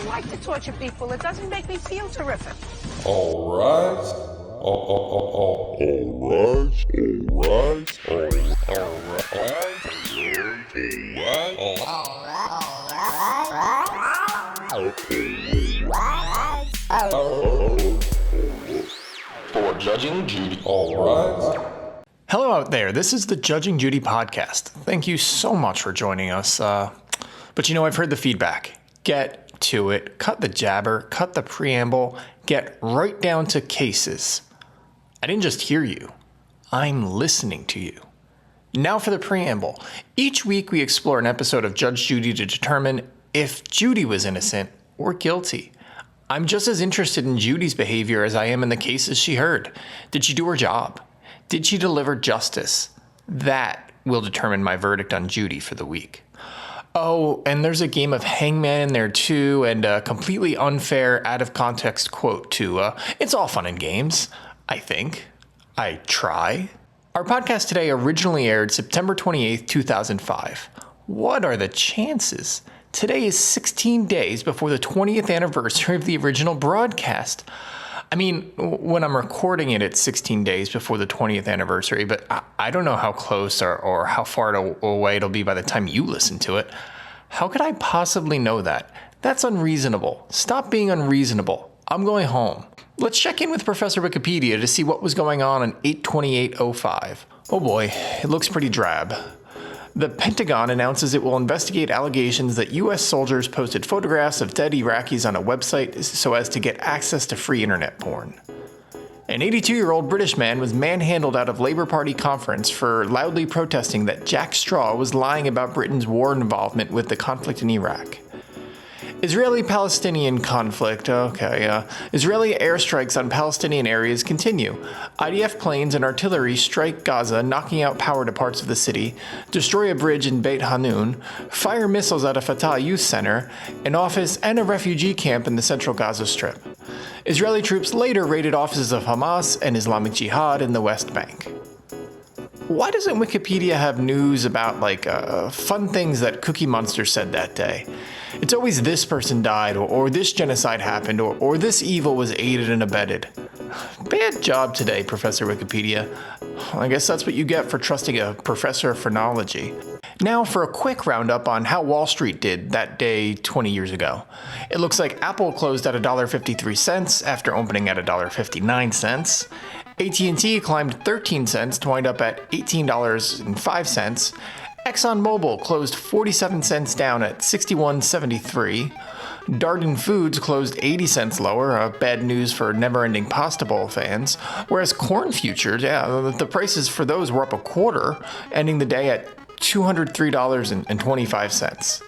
don't like to torture people. It doesn't make me feel terrific. All right. All right. For Judging Judy. All right. Hello out there. This is the Judging Judy podcast. Thank you so much for joining us. But you know, I've heard the feedback. Get to it. Cut the jabber. Cut the preamble. Get right down to cases. I didn't just hear you. I'm listening to you. Now for the preamble. Each week we explore an episode of Judge Judy to determine if Judy was innocent or guilty. I'm just as interested in Judy's behavior as I am in the cases she heard. Did she do her job? Did she deliver justice? That will determine my verdict on Judy for the week. Oh, and there's a game of hangman in there too, and a completely unfair, out-of-context quote too. It's all fun and games, I think. I try. Our podcast today originally aired September 28th, 2005. What are the chances? Today is 16 days before the 20th anniversary of the original broadcast. I mean, when I'm recording it, it's 16 days before the 20th anniversary, but I don't know how close or how far away it'll be by the time you listen to it. How could I possibly know that? That's unreasonable. Stop being unreasonable. I'm going home. Let's check in with Professor Wikipedia to see what was going on 8/28/05. Oh boy, it looks pretty drab. The Pentagon announces it will investigate allegations that U.S. soldiers posted photographs of dead Iraqis on a website so as to get access to free internet porn. An 82-year-old British man was manhandled out of Labour Party conference for loudly protesting that Jack Straw was lying about Britain's war involvement with the conflict in Iraq. Israeli-Palestinian conflict. Israeli airstrikes on Palestinian areas continue. IDF planes and artillery strike Gaza, knocking out power to parts of the city, destroy a bridge in Beit Hanun, fire missiles at a Fatah youth center, an office and a refugee camp in the central Gaza Strip. Israeli troops later raided offices of Hamas and Islamic Jihad in the West Bank. Why doesn't Wikipedia have news about, fun things that Cookie Monster said that day? It's always this person died, or this genocide happened, or this evil was aided and abetted. Bad job today, Professor Wikipedia. I guess that's what you get for trusting a professor of phrenology. Now for a quick roundup on how Wall Street did that day 20 years ago. It looks like Apple closed at $1.53 after opening at $1.59. AT&T climbed 13 cents to wind up at $18.05. ExxonMobil closed 47 cents down at $61.73. Darden Foods closed 80 cents lower, bad news for never-ending pasta bowl fans, whereas corn futures, the prices for those were up a quarter, ending the day at $203.25.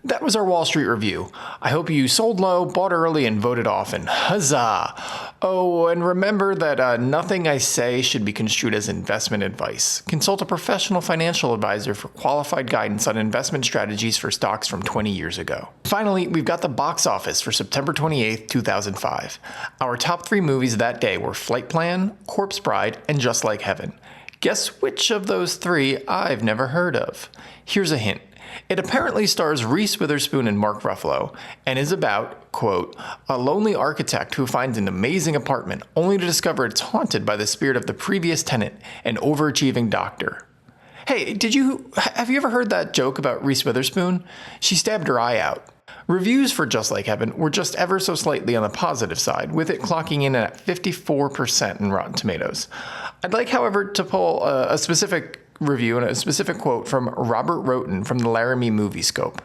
That was our Wall Street review. I hope you sold low, bought early, and voted often. Huzzah! Oh, and remember that nothing I say should be construed as investment advice. Consult a professional financial advisor for qualified guidance on investment strategies for stocks from 20 years ago. Finally, we've got the box office for September 28th, 2005. Our top 3 movies that day were Flight Plan, Corpse Bride, and Just Like Heaven. Guess which of those 3 I've never heard of? Here's a hint. It apparently stars Reese Witherspoon and Mark Ruffalo, and is about, quote, a lonely architect who finds an amazing apartment only to discover it's haunted by the spirit of the previous tenant, an overachieving doctor. Hey, have you ever heard that joke about Reese Witherspoon? She stabbed her eye out. Reviews for Just Like Heaven were just ever so slightly on the positive side, with it clocking in at 54% in Rotten Tomatoes. I'd like, however, to pull a specific review and a specific quote from Robert Roten from the Laramie Movie Scope.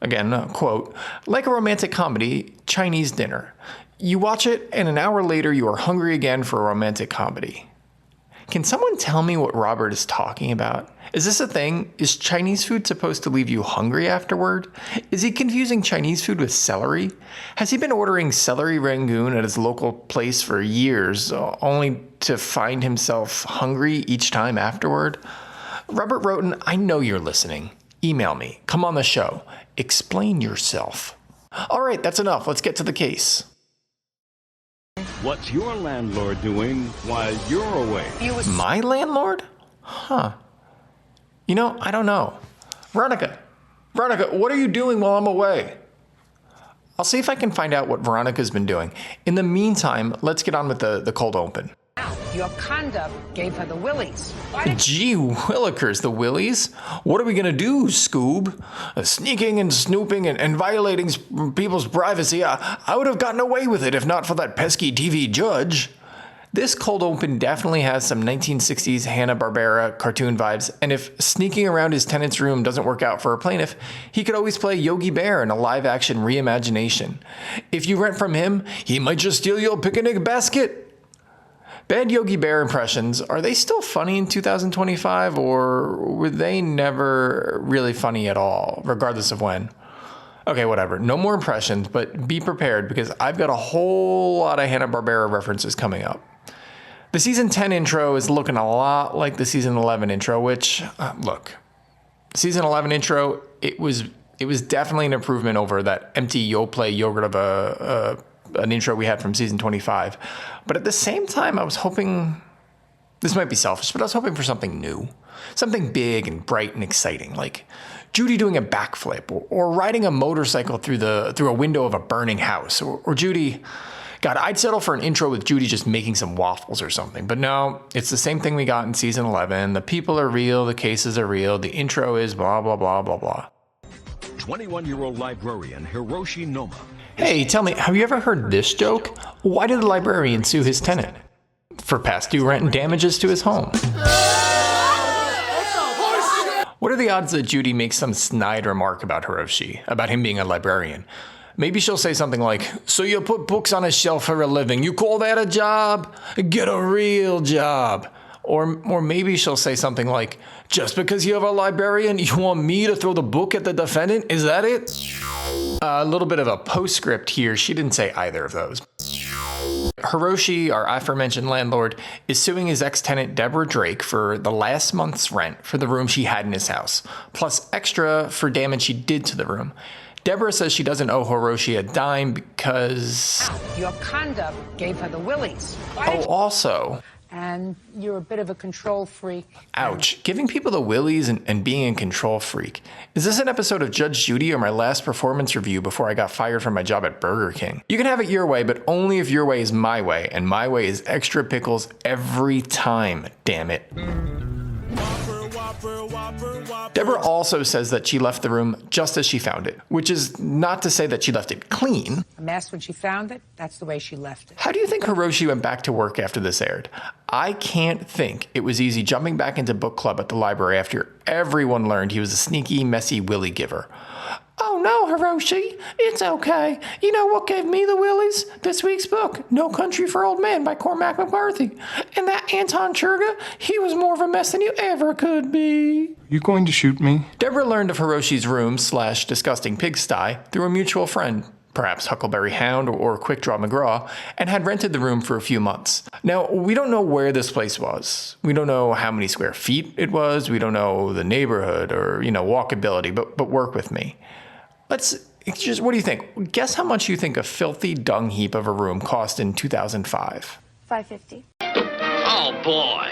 Again, quote, like a romantic comedy, Chinese dinner. You watch it, and an hour later you are hungry again for a romantic comedy. Can someone tell me what Robert is talking about? Is this a thing? Is Chinese food supposed to leave you hungry afterward? Is he confusing Chinese food with celery? Has he been ordering celery rangoon at his local place for years, only to find himself hungry each time afterward? Robert Roten, I know you're listening. Email me. Come on the show. Explain yourself. All right, that's enough. Let's get to the case. What's your landlord doing while you're away? My landlord? Huh. You know, I don't know. Veronica, what are you doing while I'm away? I'll see if I can find out what Veronica's been doing. In the meantime, let's get on with the cold open. Your conduct gave her the willies. Gee willikers, the willies? What are we gonna do, Scoob? Sneaking and snooping and violating people's privacy? I would have gotten away with it if not for that pesky TV judge. This cold open definitely has some 1960s Hanna-Barbera cartoon vibes, and if sneaking around his tenant's room doesn't work out for a plaintiff, he could always play Yogi Bear in a live-action reimagination. If you rent from him, he might just steal your picnic basket. Bad Yogi Bear impressions, are they still funny in 2025, or were they never really funny at all, regardless of when? Okay, whatever. No more impressions, but be prepared because I've got a whole lot of Hanna-Barbera references coming up. The season 10 intro is looking a lot like the season 11 intro, which, look, season 11 intro, it was definitely an improvement over that empty Yoplait yogurt of an intro we had from season 25. But at the same time, I was hoping, this might be selfish, but I was hoping for something new. Something big and bright and exciting, like Judy doing a backflip or riding a motorcycle through a window of a burning house. Or Judy, God, I'd settle for an intro with Judy just making some waffles or something. But no, it's the same thing we got in season 11. The people are real, the cases are real, the intro is blah, blah, blah, blah, blah. 21-year-old librarian Hiroshi Noma. Hey, tell me, have you ever heard this joke? Why did the librarian sue his tenant? For past due rent and damages to his home. What are the odds that Judy makes some snide remark about Hiroshi, about him being a librarian? Maybe she'll say something like, so you put books on a shelf for a living, you call that a job? Get a real job. Or maybe she'll say something like, just because you have a librarian, you want me to throw the book at the defendant? Is that it? A little bit of a postscript here. She didn't say either of those. Hiroshi, our aforementioned landlord, is suing his ex-tenant Deborah Drake for the last month's rent for the room she had in his house, plus extra for damage she did to the room. Deborah says she doesn't owe Hiroshi a dime because... Your conduct gave her the willies. Oh, also... And you're a bit of a control freak. Ouch. Giving people the willies and being a control freak. Is this an episode of Judge Judy or my last performance review before I got fired from my job at Burger King? You can have it your way, but only if your way is my way, and my way is extra pickles every time, damn it. Deborah also says that she left the room just as she found it, which is not to say that she left it clean. A mess when she found it, that's the way she left it. How do you think Hiroshi went back to work after this aired? I can't think it was easy jumping back into book club at the library after everyone learned he was a sneaky, messy willy giver. Oh no, Hiroshi, it's okay. You know what gave me the willies? This week's book, No Country for Old Men by Cormac McCarthy. And that Anton Churga, he was more of a mess than you ever could be. You going to shoot me? Deborah learned of Hiroshi's room/disgusting pigsty through a mutual friend, perhaps Huckleberry Hound or Quick Draw McGraw, and had rented the room for a few months. Now, we don't know where this place was. We don't know how many square feet it was. We don't know the neighborhood or, walkability, but work with me. What do you think? Guess how much you think a filthy dung heap of a room cost in 2005? $550. Oh boy.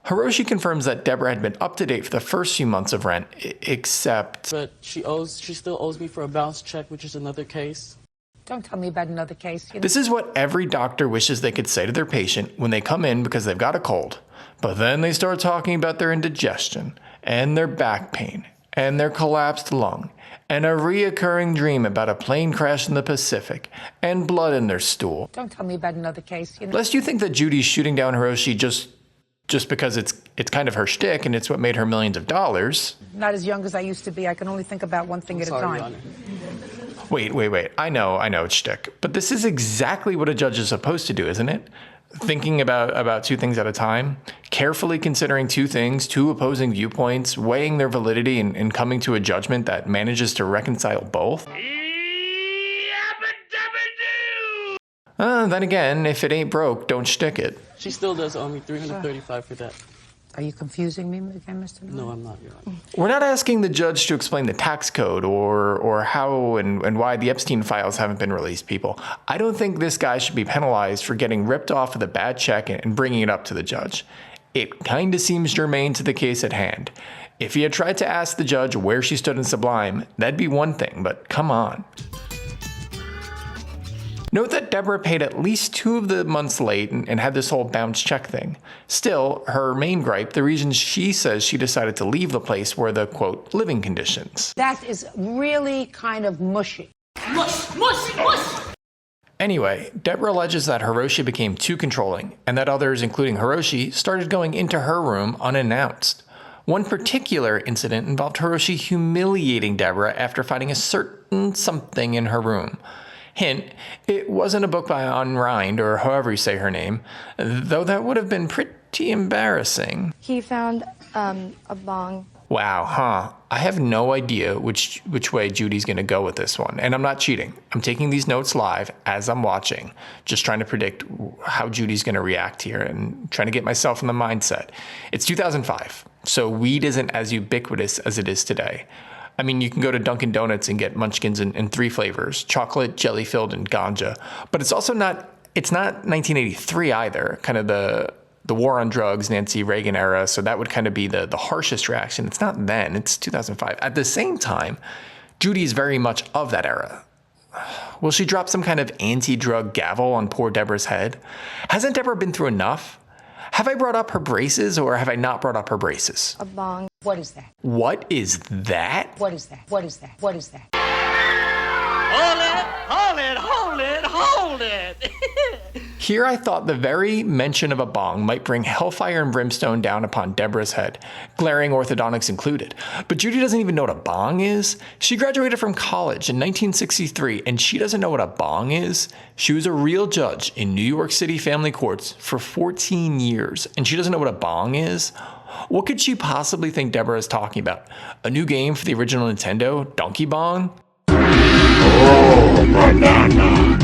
Hiroshi confirms that Deborah had been up to date for the first few months of rent, except... But she still owes me for a bounce check, which is another case. Don't tell me about another case. This is what every doctor wishes they could say to their patient when they come in because they've got a cold. But then they start talking about their indigestion, and their back pain, and their collapsed lung, and a reoccurring dream about a plane crash in the Pacific, and blood in their stool. Don't tell me about another case. Lest you think that Judy's shooting down Hiroshi just because it's kind of her shtick and it's what made her millions of dollars. Not as young as I used to be. I can only think about one thing at a time. Wait. I know it's shtick. But this is exactly what a judge is supposed to do, isn't it? Thinking about two things at a time, carefully considering two things, two opposing viewpoints, weighing their validity and coming to a judgment that manages to reconcile both. Then again, if it ain't broke, don't shtick it. She still does owe me $335 for that. Are you confusing me again, Mr. Nolan? No, I'm not. You're right. We're not asking the judge to explain the tax code or how and why the Epstein files haven't been released, people. I don't think this guy should be penalized for getting ripped off with a bad check and bringing it up to the judge. It kind of seems germane to the case at hand. If he had tried to ask the judge where she stood in Sublime, that'd be one thing, but come on. Note that Deborah paid at least 2 of the months late and had this whole bounce check thing. Still, her main gripe, the reason she says she decided to leave the place were the, quote, living conditions. That is really kind of mushy. Mush, mush, mush! Anyway, Deborah alleges that Hiroshi became too controlling, and that others, including Hiroshi, started going into her room unannounced. One particular incident involved Hiroshi humiliating Deborah after finding a certain something in her room. Hint, it wasn't a book by Ayn Rand, or however you say her name, though that would have been pretty embarrassing. He found a bong. Wow, huh? I have no idea which way Judy's going to go with this one. And I'm not cheating. I'm taking these notes live as I'm watching, just trying to predict how Judy's going to react here and trying to get myself in the mindset. It's 2005, so weed isn't as ubiquitous as it is today. I mean, you can go to Dunkin' Donuts and get munchkins in 3 flavors, chocolate, jelly-filled, and ganja. But it's also not 1983 either, kind of the war on drugs, Nancy Reagan era, so that would kind of be the harshest reaction. It's not then, it's 2005. At the same time, Judy is very much of that era. Will she drop some kind of anti-drug gavel on poor Deborah's head? Hasn't Deborah been through enough? Have I brought up her braces or have I not brought up her braces? A bong. What is that? What is that? What is that? What is that? What is that? Hold it, hold it, hold it, hold it! Here I thought the very mention of a bong might bring hellfire and brimstone down upon Deborah's head, glaring orthodontics included. But Judy doesn't even know what a bong is. She graduated from college in 1963 and she doesn't know what a bong is. She was a real judge in New York City family courts for 14 years and she doesn't know what a bong is. What could she possibly think Deborah is talking about? A new game for the original Nintendo, Donkey Bong?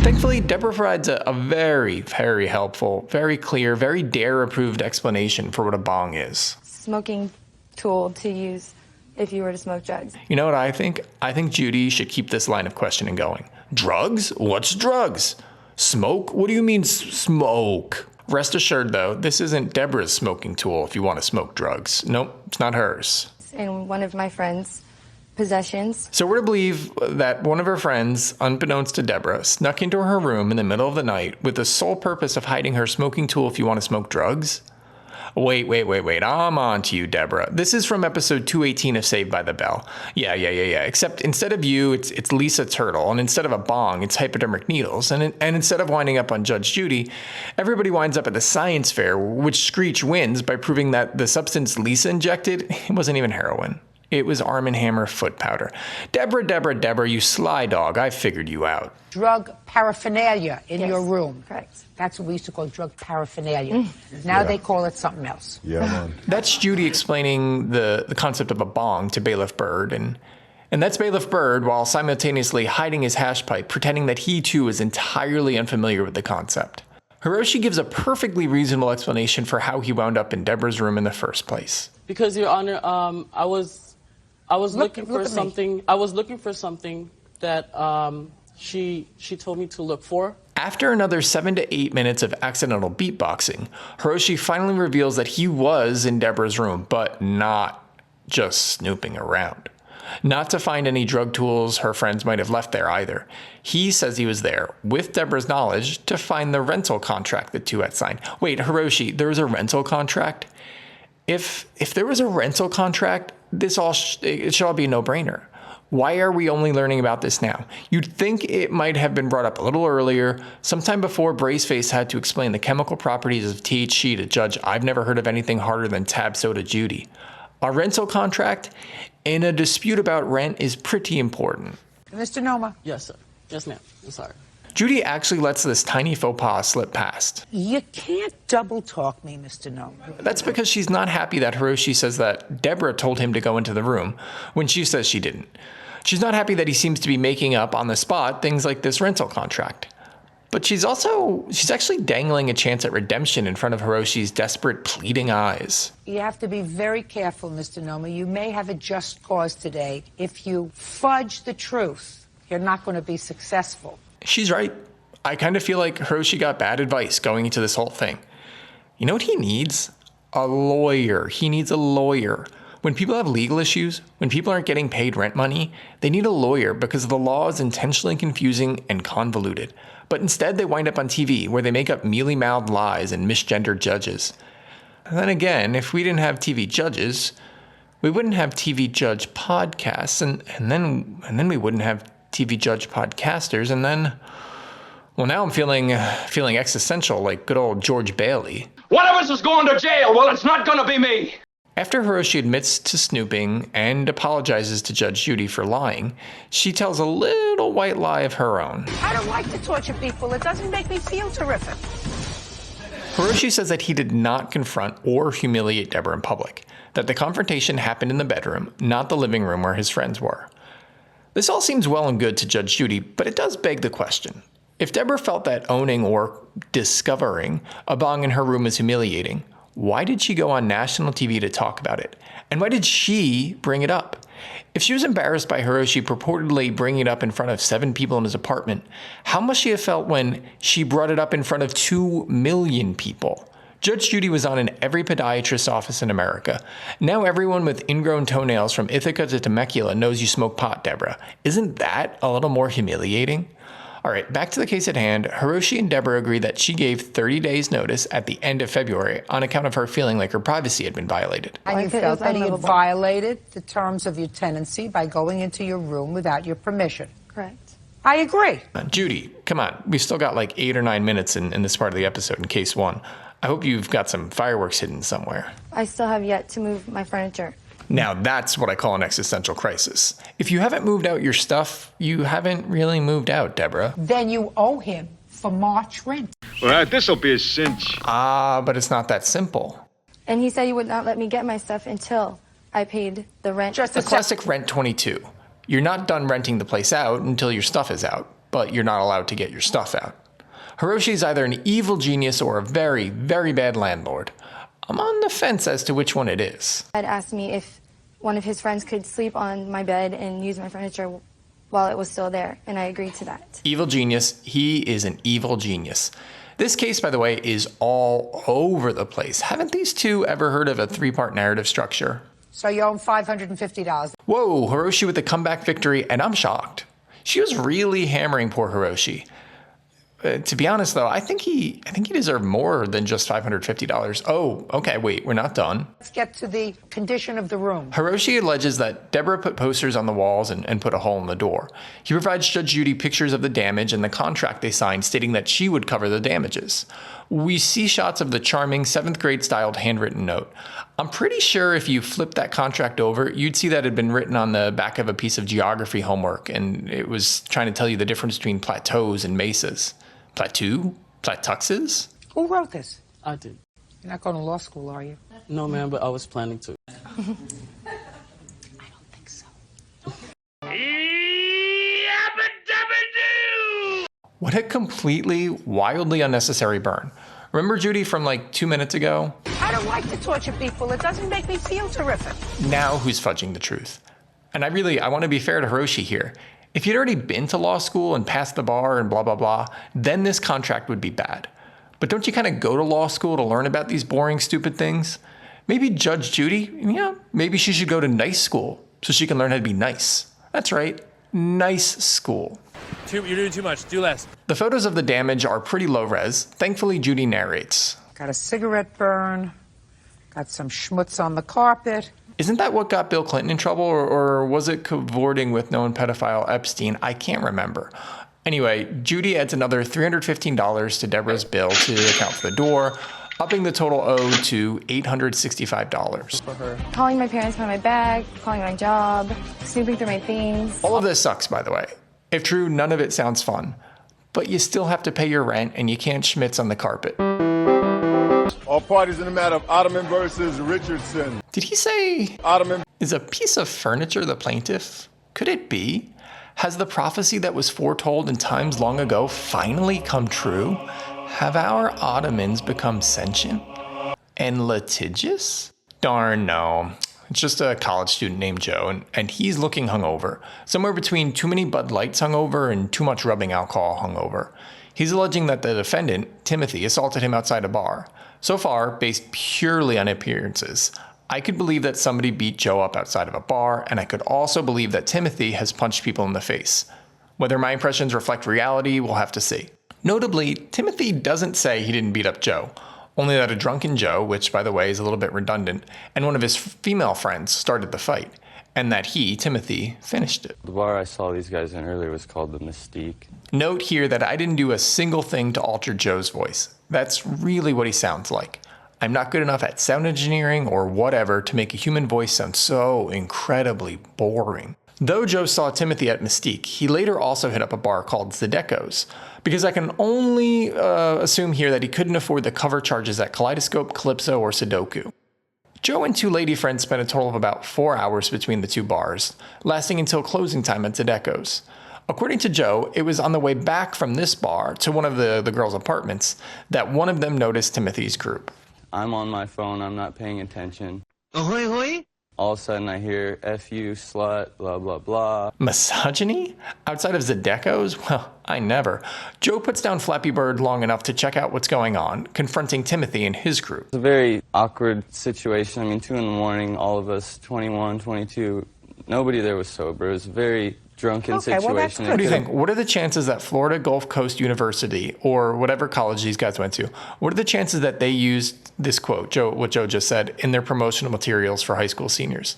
Thankfully, Deborah provides a very, very helpful, very clear, very DARE-approved explanation for what a bong is. Smoking tool to use if you were to smoke drugs. You know what I think? I think Judy should keep this line of questioning going. Drugs? What's drugs? Smoke? What do you mean smoke? Rest assured, though, this isn't Deborah's smoking tool if you want to smoke drugs. Nope, it's not hers. In one of my friends' possessions. So we're to believe that one of her friends, unbeknownst to Deborah, snuck into her room in the middle of the night with the sole purpose of hiding her smoking tool if you want to smoke drugs? Wait. I'm on to you, Deborah. This is from episode 218 of Saved by the Bell. Yeah. Except instead of you, it's Lisa Turtle. And instead of a bong, it's hypodermic needles. And instead of winding up on Judge Judy, everybody winds up at the science fair, which Screech wins by proving that the substance Lisa injected, it wasn't even heroin. It was Arm & Hammer foot powder. Deborah, you sly dog. I figured you out. Drug paraphernalia in your room. Correct. That's what we used to call drug paraphernalia. Now they call it something else. Yeah, man. That's Judy explaining the concept of a bong to Bailiff Byrd. And that's Bailiff Byrd while simultaneously hiding his hash pipe, pretending that he too is entirely unfamiliar with the concept. Hiroshi gives a perfectly reasonable explanation for how he wound up in Deborah's room in the first place. Because, Your Honor, I was looking for something. I was looking for something that she told me to look for. After another 7 to 8 minutes of accidental beatboxing, Hiroshi finally reveals that he was in Deborah's room, but not just snooping around. Not to find any drug tools her friends might have left there either. He says he was there, with Deborah's knowledge, to find the rental contract the two had signed. Wait, Hiroshi, there was a rental contract? If there was a rental contract, it should all be a no-brainer. Why are we only learning about this now? You'd think it might have been brought up a little earlier, sometime before Braceface had to explain the chemical properties of THC to Judge I've never heard of anything harder than tab soda Judy. A rental contract in a dispute about rent is pretty important. Mr. Noma. Yes, sir. Yes, ma'am. I'm sorry. Judy actually lets this tiny faux pas slip past. You can't double talk me, Mr. Noma. That's because she's not happy that Hiroshi says that Deborah told him to go into the room when she says she didn't. She's not happy that he seems to be making up on the spot things like this rental contract. But she's actually dangling a chance at redemption in front of Hiroshi's desperate, pleading eyes. You have to be very careful, Mr. Noma. You may have a just cause today. If you fudge the truth, you're not going to be successful. She's right. I kind of feel like Hiroshi got bad advice going into this whole thing. You know what he needs? A lawyer. He needs a lawyer. When people have legal issues, when people aren't getting paid rent money, they need a lawyer because the law is intentionally confusing and convoluted. But instead, they wind up on TV where they make up mealy-mouthed lies and misgendered judges. And then again, if we didn't have TV judges, we wouldn't have TV judge podcasts, and then we wouldn't have TV judge podcasters, and then, well, now I'm feeling existential like good old George Bailey. One of us is going to jail. Well, it's not going to be me. After Hiroshi admits to snooping and apologizes to Judge Judy for lying, she tells a little white lie of her own. I don't like to torture people. It doesn't make me feel terrific. Hiroshi says that he did not confront or humiliate Deborah in public, that the confrontation happened in the bedroom, not the living room where his friends were. This all seems well and good to Judge Judy, but it does beg the question. If Deborah felt that owning or discovering a bong in her room was humiliating, why did she go on national TV to talk about it? And why did she bring it up? If she was embarrassed by Hiroshi purportedly bringing it up in front of 7 people in his apartment, how must she have felt when she brought it up in front of 2 million people? Judge Judy was on in every podiatrist's office in America. Now everyone with ingrown toenails from Ithaca to Temecula knows you smoke pot, Deborah. Isn't that a little more humiliating? All right, back to the case at hand. Hiroshi and Deborah agree that she gave 30 days notice at the end of February on account of her feeling like her privacy had been violated. And you felt that he had violated the terms of your tenancy by going into your room without your permission. Correct. I agree. Judy, come on. We've still got like 8 or 9 minutes in this part of the episode in case 1. I hope you've got some fireworks hidden somewhere. I still have yet to move my furniture. Now that's what I call an existential crisis. If you haven't moved out your stuff, you haven't really moved out, Deborah. Then you owe him for March rent. Well, this'll be a cinch. But it's not that simple. And he said he would not let me get my stuff until I paid the rent. Just the classic Rent 22. You're not done renting the place out until your stuff is out, but you're not allowed to get your stuff out. Hiroshi is either an evil genius or a very, very bad landlord. I'm on the fence as to which one it is. He had asked me if one of his friends could sleep on my bed and use my furniture while it was still there, and I agreed to that. Evil genius. He is an evil genius. This case, by the way, is all over the place. Haven't these two ever heard of a 3-part narrative structure? So you owe him $550. Whoa, Hiroshi with a comeback victory, and I'm shocked. She was really hammering poor Hiroshi. To be honest, though, I think he deserved more than just $550. Oh, okay, wait, we're not done. Let's get to the condition of the room. Hiroshi alleges that Deborah put posters on the walls and put a hole in the door. He provides Judge Judy pictures of the damage and the contract they signed stating that she would cover the damages. We see shots of the charming 7th grade styled handwritten note. I'm pretty sure if you flip that contract over, you'd see that it had been written on the back of a piece of geography homework, and it was trying to tell you the difference between plateaus and mesas. Plateau? Platuxes? Who wrote this? I did. You're not going to law school, are you? No, ma'am, but I was planning to. I don't think so. What a completely, wildly unnecessary burn. Remember Judy from like 2 minutes ago? I don't like to torture people. It doesn't make me feel terrific. Now who's fudging the truth? And I want to be fair to Hiroshi here. If you'd already been to law school and passed the bar and blah, blah, blah, then this contract would be bad. But don't you kind of go to law school to learn about these boring, stupid things? Maybe Judge Judy, maybe she should go to nice school so she can learn how to be nice. That's right, nice school. You're doing too much, do less. The photos of the damage are pretty low res. Thankfully, Judy narrates. Got a cigarette burn, got some schmutz on the carpet. Isn't that what got Bill Clinton in trouble, or was it cavorting with known pedophile Epstein? I can't remember. Anyway, Judy adds another $315 to Deborah's bill to account for the door, upping the total owed to $865 for her. Calling my parents for my bag, calling my job, snooping through my things. All of this sucks, by the way. If true, none of it sounds fun. But you still have to pay your rent, and you can't schmitz on the carpet. All parties in the matter of Ottoman versus Richardson. Did he say Ottoman is a piece of furniture the plaintiff? Could it be? Has the prophecy that was foretold in times long ago finally come true? Have our Ottomans become sentient and litigious? Darn no. It's just a college student named Joe, and he's looking hungover. Somewhere between too many Bud Lights hungover and too much rubbing alcohol hungover. He's alleging that the defendant, Timothy, assaulted him outside a bar. So far, based purely on appearances, I could believe that somebody beat Joe up outside of a bar, and I could also believe that Timothy has punched people in the face. Whether my impressions reflect reality, we'll have to see. Notably, Timothy doesn't say he didn't beat up Joe, only that a drunken Joe, which by the way is a little bit redundant, and one of his female friends started the fight, and that he, Timothy, finished it. The bar I saw these guys in earlier was called the Mystique. Note here that I didn't do a single thing to alter Joe's voice. That's really what he sounds like. I'm not good enough at sound engineering or whatever to make a human voice sound so incredibly boring. Though Joe saw Timothy at Mystique, he later also hit up a bar called Zedecco's, because I can only assume here that he couldn't afford the cover charges at Kaleidoscope, Calypso, or Sudoku. Joe and two lady friends spent a total of about 4 hours between the two bars, lasting until closing time at Zedecco's. According to Joe, it was on the way back from this bar to one of the girls' apartments that one of them noticed Timothy's group. I'm on my phone, I'm not paying attention. Ahoy, hoy! All of a sudden I hear, F you, slut, blah, blah, blah. Misogyny? Outside of Zedecco's? Well, I never. Joe puts down Flappy Bird long enough to check out what's going on, confronting Timothy and his group. It's a very awkward situation. I mean, 2 in the morning, all of us, 21, 22, nobody there was sober. It was a very drunken situation. Well, that's good. What do you think? What are the chances that Florida Gulf Coast University, or whatever college these guys went to, what are the chances that they used this quote, what Joe just said, in their promotional materials for high school seniors?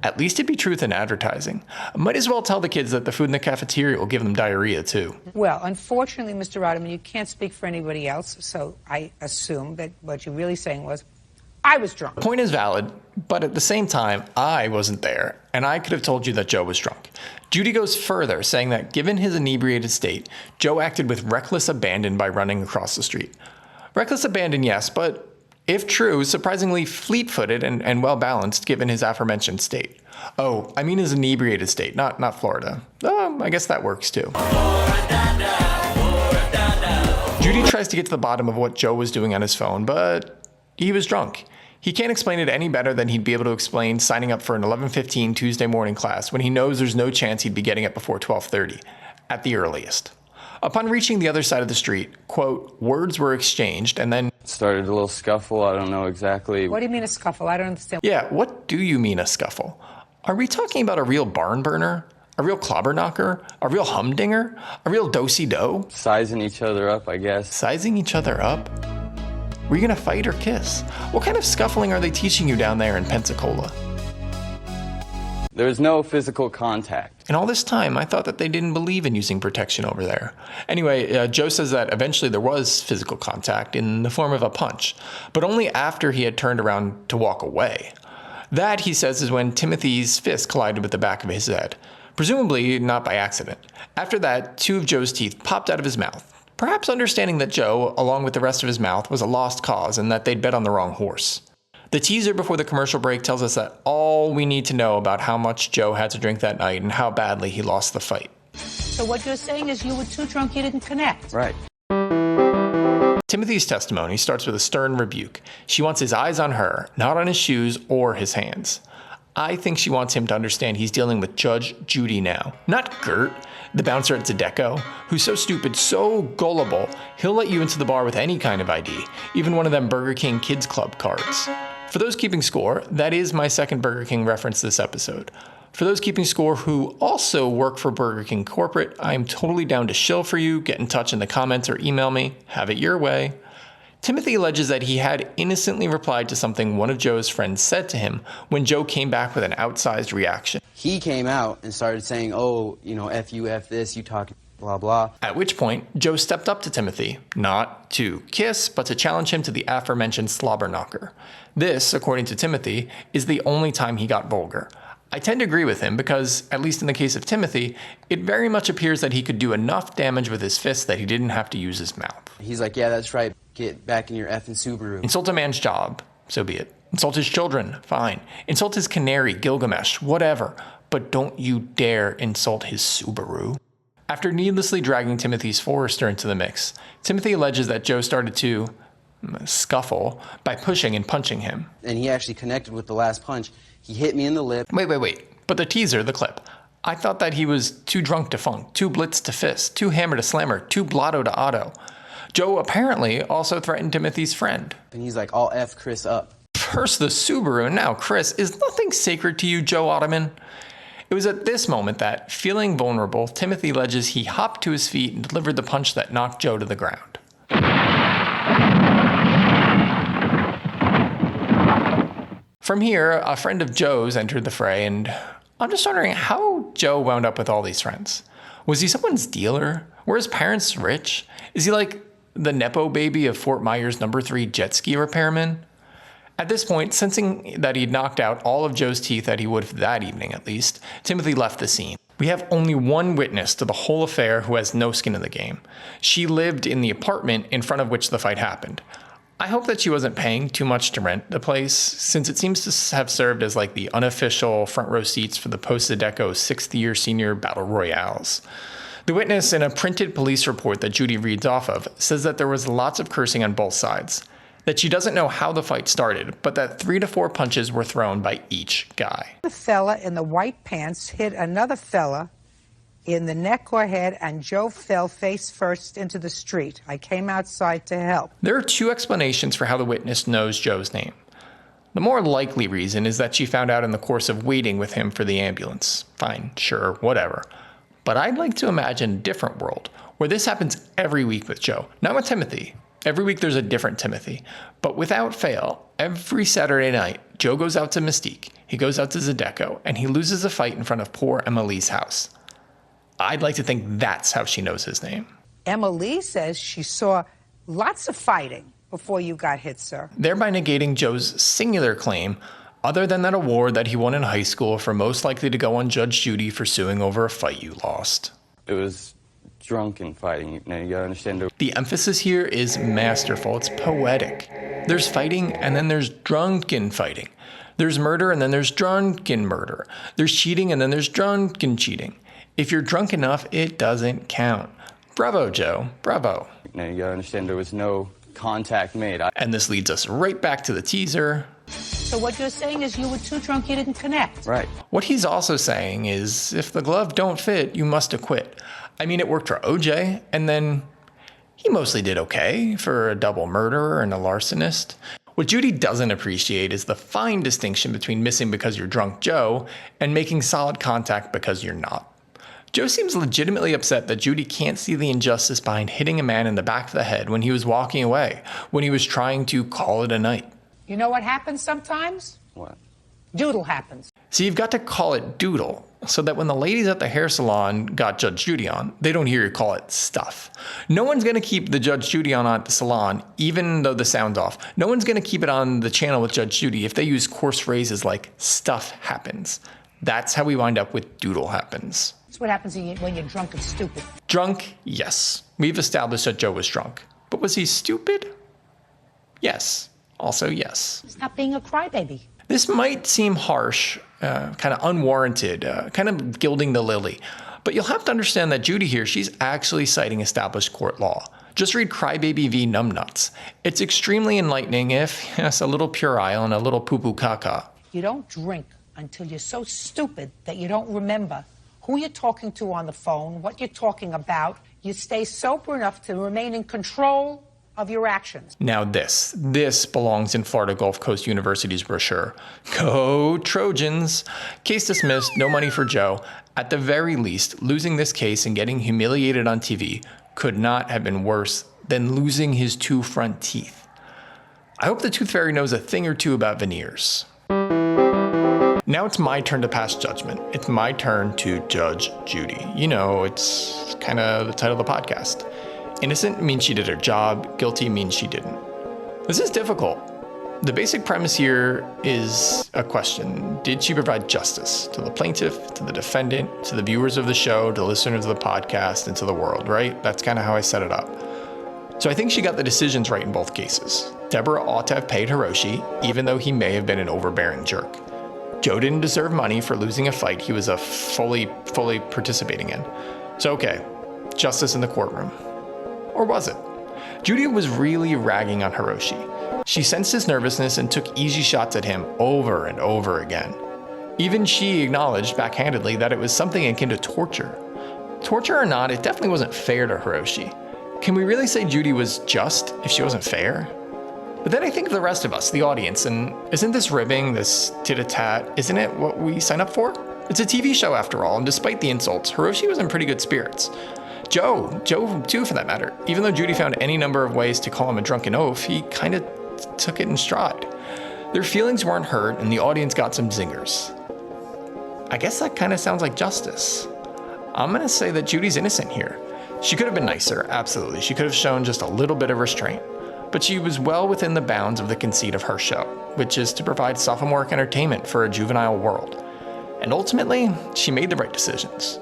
At least it'd be truth in advertising. Might as well tell the kids that the food in the cafeteria will give them diarrhea too. Well, unfortunately, Mr. Rodman, you can't speak for anybody else, so I assume that what you're really saying was, I was drunk. The point is valid, but at the same time, I wasn't there, and I could have told you that Joe was drunk. Judy goes further, saying that given his inebriated state, Joe acted with reckless abandon by running across the street. Reckless abandon, yes, but if true, surprisingly fleet-footed and well-balanced given his aforementioned state. Oh, I mean his inebriated state, not Florida. I guess that works too. Judy tries to get to the bottom of what Joe was doing on his phone, but he was drunk. He can't explain it any better than he'd be able to explain signing up for an 11:15 Tuesday morning class when he knows there's no chance he'd be getting up before 12:30, at the earliest. Upon reaching the other side of the street, quote, words were exchanged and then started a little scuffle. I don't know exactly. What do you mean a scuffle? I don't understand. Yeah, what do you mean a scuffle? Are we talking about a real barn burner? A real clobber knocker? A real humdinger? A real do-si-do? Sizing each other up, I guess. Sizing each other up? Were you gonna fight or kiss? What kind of scuffling are they teaching you down there in Pensacola? There was no physical contact. And all this time, I thought that they didn't believe in using protection over there. Anyway, Joe says that eventually there was physical contact in the form of a punch, but only after he had turned around to walk away. That, he says, is when Timothy's fist collided with the back of his head, presumably not by accident. After that, 2 of Joe's teeth popped out of his mouth, perhaps understanding that Joe, along with the rest of his mouth, was a lost cause and that they'd bet on the wrong horse. The teaser before the commercial break tells us that all we need to know about how much Joe had to drink that night and how badly he lost the fight. So what you're saying is you were too drunk, you didn't connect. Right. Timothy's testimony starts with a stern rebuke. She wants his eyes on her, not on his shoes or his hands. I think she wants him to understand he's dealing with Judge Judy now, not Gert, the bouncer at Zedecco, who's so stupid, so gullible, he'll let you into the bar with any kind of ID, even one of them Burger King Kids Club cards. For those keeping score, that is my second Burger King reference this episode. For those keeping score who also work for Burger King Corporate, I'm totally down to shill for you. Get in touch in the comments or email me. Have it your way. Timothy alleges that he had innocently replied to something one of Joe's friends said to him when Joe came back with an outsized reaction. He came out and started saying, oh, you know, F you, F this, you talk blah, blah. At which point, Joe stepped up to Timothy, not to kiss, but to challenge him to the aforementioned slobber knocker. This, according to Timothy, is the only time he got vulgar. I tend to agree with him because, at least in the case of Timothy, it very much appears that he could do enough damage with his fists that he didn't have to use his mouth. He's like, yeah, that's right. Get back in your effing Subaru. Insult a man's job, so be it. Insult his children, fine. Insult his canary, Gilgamesh, whatever. But don't you dare insult his Subaru. After needlessly dragging Timothy's Forester into the mix, Timothy alleges that Joe started to scuffle by pushing and punching him. And he actually connected with the last punch. He hit me in the lip. Wait. But the teaser, the clip. I thought that he was too drunk to funk, too blitz to fist, too hammer to slammer, too blotto to auto. Joe apparently also threatened Timothy's friend. And he's like, I'll F Chris up. First the Subaru and now Chris. Is nothing sacred to you, Joe Ottoman? It was at this moment that, feeling vulnerable, Timothy alleges he hopped to his feet and delivered the punch that knocked Joe to the ground. From here, a friend of Joe's entered the fray, and I'm just wondering how Joe wound up with all these friends. Was he someone's dealer? Were his parents rich? Is he like the Nepo baby of Fort Myers No. 3 jet ski repairman? At this point, sensing that he'd knocked out all of Joe's teeth that he would for that evening at least, Timothy left the scene. We have only one witness to the whole affair who has no skin in the game. She lived in the apartment in front of which the fight happened. I hope that she wasn't paying too much to rent the place, since it seems to have served as like the unofficial front row seats for the post-Zydeco 6th year senior battle royales. The witness in a printed police report that Judy reads off of says that there was lots of cursing on both sides, that she doesn't know how the fight started, but that 3 to 4 punches were thrown by each guy. The fella in the white pants hit another fella in the neck or head, and Joe fell face first into the street. I came outside to help. There are 2 explanations for how the witness knows Joe's name. The more likely reason is that she found out in the course of waiting with him for the ambulance. Fine, sure, whatever. But I'd like to imagine a different world, where this happens every week with Joe, not with Timothy. Every week there's a different Timothy. But without fail, every Saturday night, Joe goes out to Mystique, he goes out to Zydeco, and he loses a fight in front of poor Emily's house. I'd like to think that's how she knows his name. Emily says she saw lots of fighting before you got hit, sir. Thereby negating Joe's singular claim, other than that award that he won in high school for most likely to go on Judge Judy for suing over a fight you lost. It was drunken fighting. Now you gotta understand. The emphasis here is masterful. It's poetic. There's fighting and then there's drunken fighting. There's murder and then there's drunken murder. There's cheating and then there's drunken cheating. If you're drunk enough, it doesn't count. Bravo, Joe. Bravo. Now you gotta understand there was no contact made. And this leads us right back to the teaser. So what you're saying is you were too drunk, you didn't connect. Right. What he's also saying is if the glove don't fit, you must acquit. I mean, it worked for OJ, and then he mostly did okay for a double murderer and a larcenist. What Judy doesn't appreciate is the fine distinction between missing because you're drunk, Joe, and making solid contact because you're not. Joe seems legitimately upset that Judy can't see the injustice behind hitting a man in the back of the head when he was walking away, when he was trying to call it a night. You know what happens sometimes? What? Doodle happens. So you've got to call it doodle, so that when the ladies at the hair salon got Judge Judy on, they don't hear you call it stuff. No one's going to keep the Judge Judy on at the salon, even though the sound's off. No one's going to keep it on the channel with Judge Judy if they use coarse phrases like stuff happens. That's how we wind up with doodle happens. That's what happens when you're drunk and stupid. Drunk, yes. We've established that Joe was drunk. But was he stupid? Yes. Also yes. Stop being a crybaby. This might seem harsh, kind of unwarranted, kind of gilding the lily. But you'll have to understand that Judy here, she's actually citing established court law. Just read Crybaby v. Numbnuts. It's extremely enlightening if, yes, a little puerile and a little poo-poo caca. You don't drink until you're so stupid that you don't remember who you're talking to on the phone, what you're talking about. You stay sober enough to remain in control of your actions. Now this belongs in Florida Gulf Coast University's brochure. Go Trojans! Case dismissed, no money for Joe. At the very least, losing this case and getting humiliated on TV could not have been worse than losing his 2 front teeth. I hope the Tooth Fairy knows a thing or two about veneers. Now it's my turn to pass judgment. It's my turn to judge Judy. You know, it's kind of the title of the podcast. Innocent means she did her job. Guilty means she didn't. This is difficult. The basic premise here is a question. Did she provide justice to the plaintiff, to the defendant, to the viewers of the show, to listeners of the podcast, and to the world, right? That's kind of how I set it up. So I think she got the decisions right in both cases. Deborah ought to have paid Hiroshi, even though he may have been an overbearing jerk. Joe didn't deserve money for losing a fight he was fully participating in. So okay, justice in the courtroom. Or was it? Judy was really ragging on Hiroshi. She sensed his nervousness and took easy shots at him over and over again. Even she acknowledged backhandedly that it was something akin to torture. Torture or not, it definitely wasn't fair to Hiroshi. Can we really say Judy was just if she wasn't fair? But then I think of the rest of us, the audience, and isn't this ribbing, this tit-a-tat, isn't it what we sign up for? It's a TV show after all, and despite the insults, Hiroshi was in pretty good spirits. Joe too for that matter. Even though Judy found any number of ways to call him a drunken oaf, he kind of took it in stride. Their feelings weren't hurt, and the audience got some zingers. I guess that kind of sounds like justice. I'm gonna say that Judy's innocent here. She could have been nicer, absolutely. She could have shown just a little bit of restraint. But she was well within the bounds of the conceit of her show, which is to provide sophomoric entertainment for a juvenile world. And ultimately, she made the right decisions.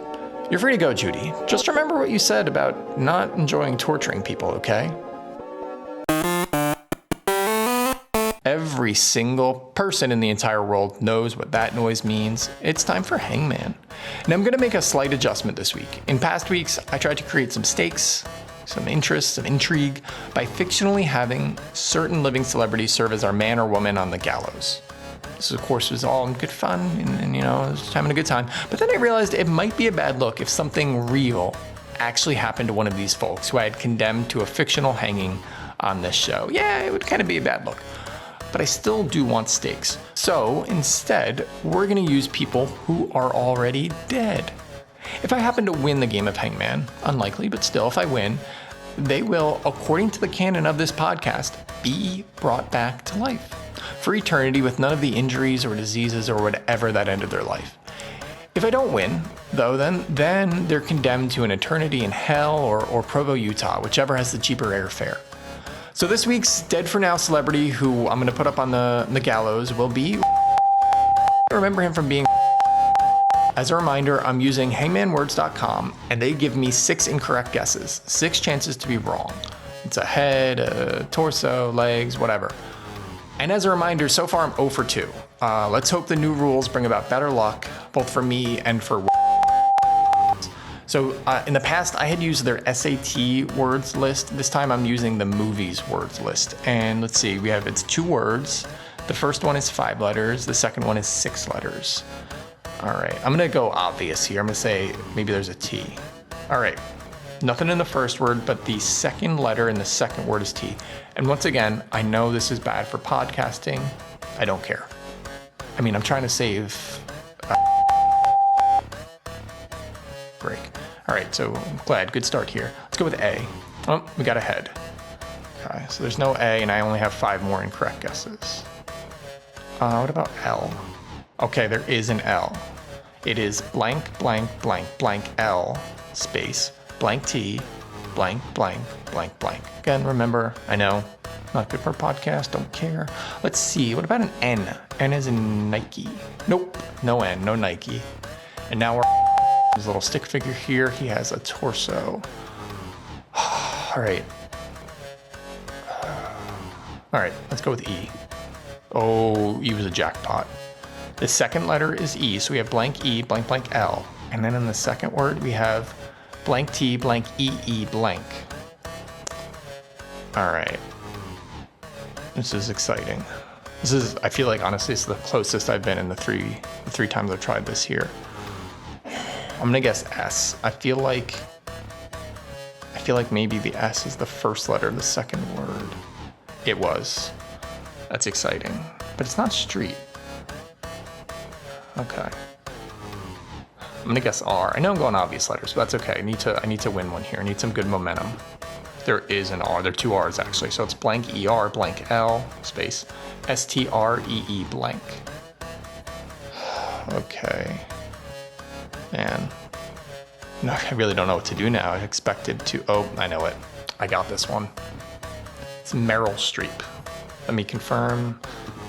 You're free to go, Judy. Just remember what you said about not enjoying torturing people, okay? Every single person in the entire world knows what that noise means. It's time for Hangman. Now I'm gonna make a slight adjustment this week. In past weeks, I tried to create some stakes, some interest, some intrigue by fictionally having certain living celebrities serve as our man or woman on the gallows. This, of course, was all in good fun and I was having a good time. But then I realized it might be a bad look if something real actually happened to one of these folks who I had condemned to a fictional hanging on this show. Yeah, it would kind of be a bad look. But I still do want stakes. So instead, we're gonna use people who are already dead. If I happen to win the game of Hangman, unlikely, but still, if I win, they will, according to the canon of this podcast, be brought back to life for eternity with none of the injuries or diseases or whatever that ended their life. If I don't win, though, then they're condemned to an eternity in hell or Provo, Utah, whichever has the cheaper airfare. So this week's dead for now celebrity who I'm gonna put up on the gallows will be, remember him from being. As a reminder, I'm using hangmanwords.com and they give me 6 incorrect guesses, 6 chances to be wrong. It's a head, a torso, legs, whatever. And as a reminder, so far I'm 0 for 2. Let's hope the new rules bring about better luck, both for me and for. So in the past, I had used their SAT words list. This time I'm using the movies words list. And let's see, it's 2 words. The first one is 5 letters. The second one is 6 letters. All right, I'm gonna go obvious here. I'm gonna say maybe there's a T. All right, nothing in the first word, but the second letter in the second word is T. And once again, I know this is bad for podcasting. I don't care. I mean, I'm trying to save break. All right, so I'm glad, good start here. Let's go with A. Oh, we got a head. Okay, so there's no A and I only have 5 more incorrect guesses. What about L? Okay, there is an L. It is blank, blank, blank, blank L, space, blank T, blank, blank, blank, blank. Again, remember, I know, not good for a podcast, don't care. Let's see, what about an N? N is in Nike. Nope, no N, no Nike. And now we're his little stick figure here. He has a torso. All right. All right, let's go with E. Oh, E was a jackpot. The second letter is E, so we have blank E, blank, blank L. And then in the second word, we have blank T, blank E, E, blank. All right. This is exciting. I feel like, honestly, it's the closest I've been in the three times I've tried this here. I'm gonna guess S. I feel like maybe the S is the first letter of the second word. It was. That's exciting. But it's not street. Okay. I'm gonna guess R. I know I'm going obvious letters, but that's okay. I need to win one here. I need some good momentum. There is an R. There are 2 R's actually. So it's blank ER, blank L, space, STREE, blank. Okay. Man. No, I really don't know what to do now. I expected to. Oh, I know it. I got this one. It's Meryl Streep. Let me confirm.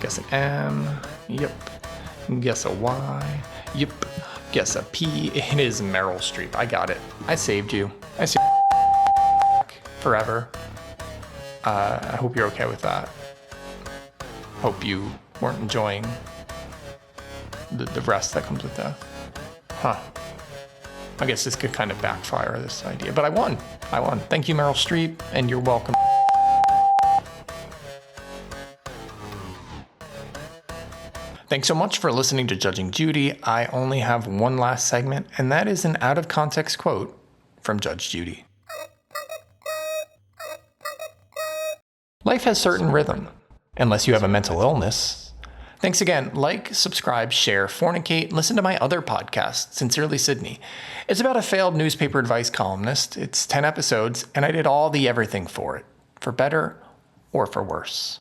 Guess an M. Yep. Guess a Y. Yep. Guess a P. It is Meryl Streep. I got it. I saved you. I saved forever. I hope you're okay with that. Hope you weren't enjoying the rest that comes with that. Huh. I guess this could kind of backfire, this idea. But I won. Thank you, Meryl Streep, and you're welcome. Thanks so much for listening to Judging Judy. I only have one last segment, and that is an out-of-context quote from Judge Judy. Life has certain rhythm, unless you have a mental illness. Thanks again. Like, subscribe, share, fornicate, listen to my other podcast, Sincerely Sydney. It's about a failed newspaper advice columnist. It's 10 episodes, and I did all the everything for it, for better or for worse.